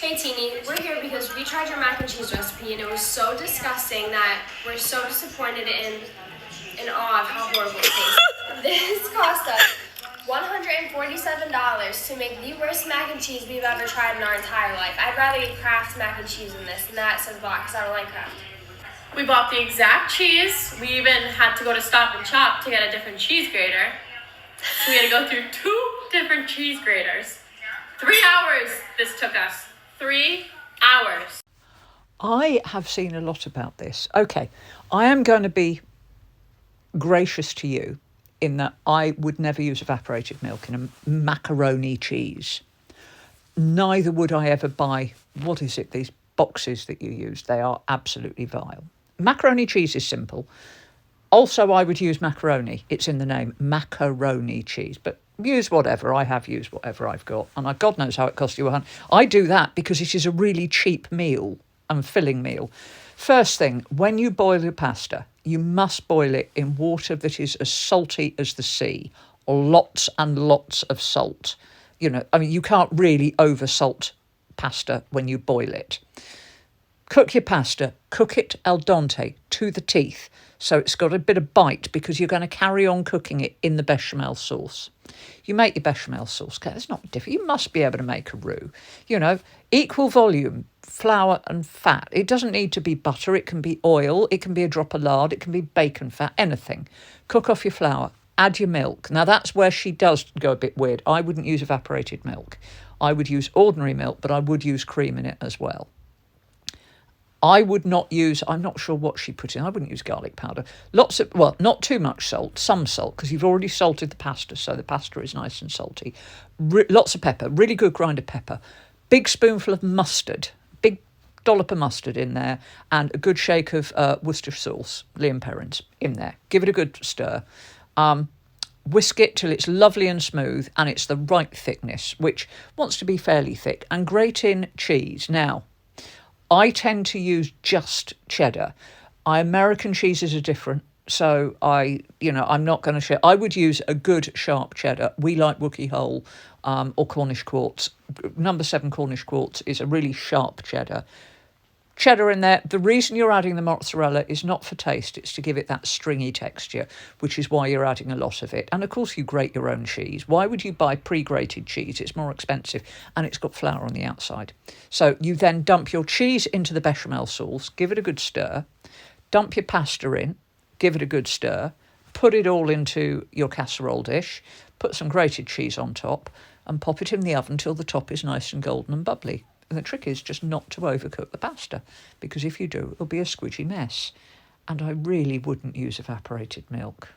Hey Teeny, we're here because we tried your mac and cheese recipe and it was so disgusting that we're so disappointed and in awe of how horrible it tastes. This cost us $147 to make the worst mac and cheese we've ever tried in our entire life. I'd rather get Kraft mac and cheese than this, and that says a lot because I don't like Kraft. We bought the exact cheese. We even had to go to Stop and Shop to get a different cheese grater. So we had to go through 2 different cheese graters. 3 hours this took us. 3 hours. I have seen a lot about this. Okay, I am going to be gracious to you in that I would never use evaporated milk in a macaroni cheese. Neither would I ever buy, what is it, these boxes that you use. They are absolutely vile. Macaroni cheese is simple. Also, I would use macaroni. It's in the name, macaroni cheese. But use whatever. I have used whatever I've got. And God knows how it costs you £100. I do that because it is a really cheap meal and filling meal. First thing, when you boil your pasta, you must boil it in water that is as salty as the sea. Lots and lots of salt. You know, I mean, you can't really over salt pasta when you boil it. Cook your pasta, cook it al dente, to the teeth, so it's got a bit of bite because you're going to carry on cooking it in the bechamel sauce. You make your bechamel sauce. Okay, it's not difficult. You must be able to make a roux. You know, equal volume, flour and fat. It doesn't need to be butter. It can be oil. It can be a drop of lard. It can be bacon fat, anything. Cook off your flour. Add your milk. Now, that's where she does go a bit weird. I wouldn't use evaporated milk. I would use ordinary milk, but I would use cream in it as well. I would not use, I'm not sure what she put in, I wouldn't use garlic powder. Lots of, well, not too much salt, some salt, because you've already salted the pasta, so the pasta is nice and salty. Lots of pepper, really good grinded pepper. Big spoonful of mustard, big dollop of mustard in there, and a good shake of Worcestershire sauce, Liam Perrins, in there. Give it a good stir. Whisk it till it's lovely and smooth, and it's the right thickness, which wants to be fairly thick, and grate in cheese. Now, I tend to use just cheddar. American cheeses are different, so I'm not going to share. I would use a good sharp cheddar. We like Wookey Whole or Cornish Quartz. Number 7 Cornish Quartz is a really sharp cheddar. Cheddar in there. The reason you're adding the mozzarella is not for taste. It's to give it that stringy texture, which is why you're adding a lot of it. And of course, you grate your own cheese. Why would you buy pre-grated cheese? It's more expensive and it's got flour on the outside. So you then dump your cheese into the bechamel sauce, give it a good stir, dump your pasta in, give it a good stir, put it all into your casserole dish, put some grated cheese on top and pop it in the oven till the top is nice and golden and bubbly. And the trick is just not to overcook the pasta, because if you do, it'll be a squidgy mess. And I really wouldn't use evaporated milk.